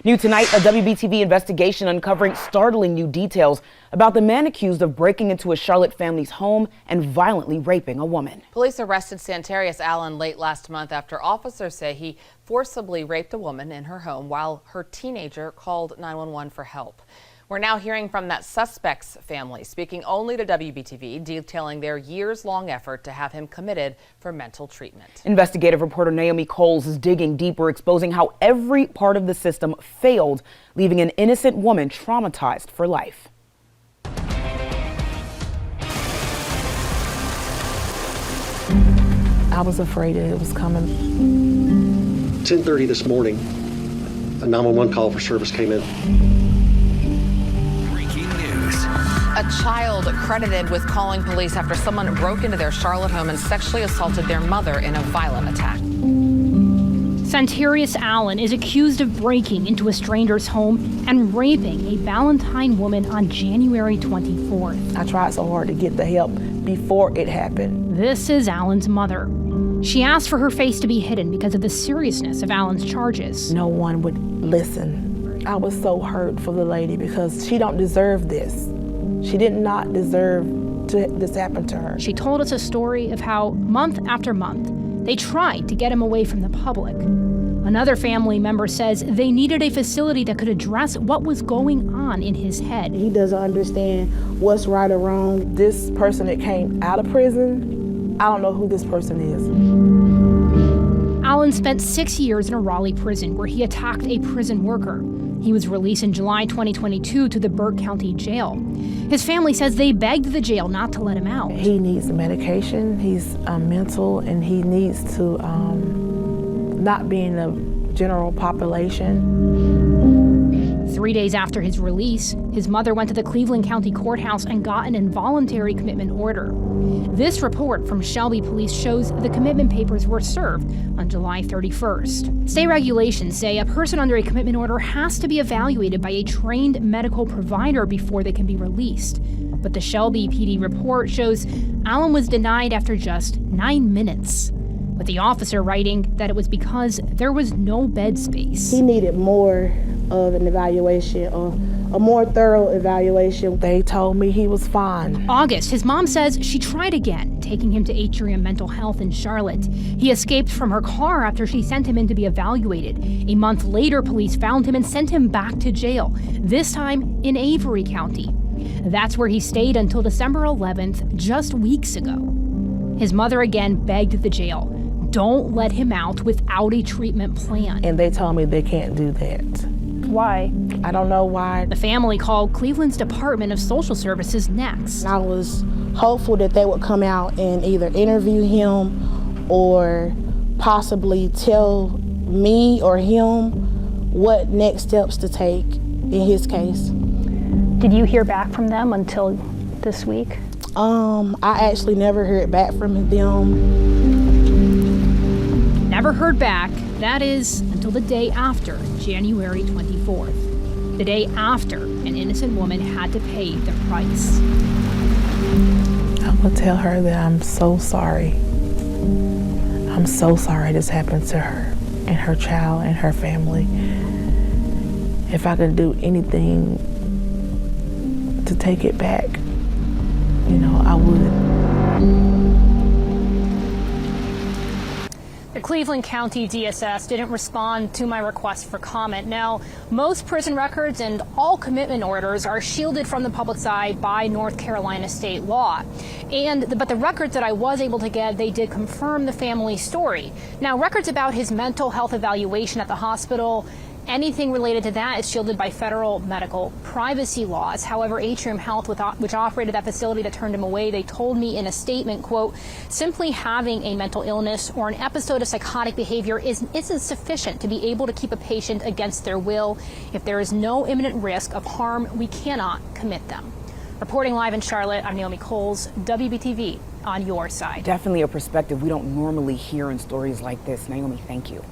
New tonight, a WBTV investigation uncovering startling new details about the man accused of breaking into a Charlotte family's home and violently raping a woman. Police arrested Santarius Allen late last month after officers say he forcibly raped a woman in her home while her teenager called 911 for help. We're now hearing from that suspect's family, speaking only to WBTV, detailing their years-long effort to have him committed for mental treatment. Investigative reporter Naomi Coles is digging deeper, exposing how every part of the system failed, leaving an innocent woman traumatized for life. I was afraid that it was coming. 10:30 this morning, a 911 call for service came in. A child credited with calling police after someone broke into their Charlotte home and sexually assaulted their mother in a violent attack. Santarius Allen is accused of breaking into a stranger's home and raping a Valentine woman on January 24th. I tried so hard to get the help before it happened. This is Allen's mother. She asked for her face to be hidden because of the seriousness of Allen's charges. No one would listen. I was so hurt for the lady because she don't deserve this. She did not deserve this happen to her. She told us a story of how, month after month, they tried to get him away from the public. Another family member says they needed a facility that could address what was going on in his head. He doesn't understand what's right or wrong. This person that came out of prison, I don't know who this person is. Allen spent 6 years in a Raleigh prison where he attacked a prison worker. He was released in July 2022 to the Burke County Jail. His family says they begged the jail not to let him out. He needs medication, he's mental, and he needs to not be in the general population. 3 days after his release, his mother went to the Cleveland County Courthouse and got an involuntary commitment order. This report from Shelby Police shows the commitment papers were served on July 31st. State regulations say a person under a commitment order has to be evaluated by a trained medical provider before they can be released. But the Shelby PD report shows Allen was denied after just 9 minutes, with the officer writing that it was because there was no bed space. He needed more of an evaluation, or a more thorough evaluation. They told me he was fine. August, his mom says she tried again, taking him to Atrium Mental Health in Charlotte. He escaped from her car after she sent him in to be evaluated. A month later, police found him and sent him back to jail, this time in Avery County. That's where he stayed until December 11th, just weeks ago. His mother again begged the jail, don't let him out without a treatment plan. And they told me they can't do that. Why? I don't know why. The family called Cleveland's Department of Social Services next. I was hopeful that they would come out and either interview him or possibly tell me or him what next steps to take in his case. Did you hear back from them until this week? I actually never heard back from them. Never heard back, that is, until the day after January 24th. The day after an innocent woman had to pay the price. I'm gonna tell her that I'm so sorry. I'm so sorry this happened to her and her child and her family. If I could do anything to take it back, I would. The Cleveland County DSS didn't respond to my request for comment. Now, most prison records and all commitment orders are shielded from the public's eye by North Carolina state law. But the records that I was able to get, they did confirm the family's story. Now, records about his mental health evaluation at the hospital, anything related to that is shielded by federal medical privacy laws. However, Atrium Health, which operated that facility that turned him away, they told me in a statement, quote, simply having a mental illness or an episode of psychotic behavior isn't sufficient to be able to keep a patient against their will. If there is no imminent risk of harm, we cannot commit them. Reporting live in Charlotte, I'm Naomi Coles, WBTV, on your side. Definitely a perspective we don't normally hear in stories like this. Naomi, thank you.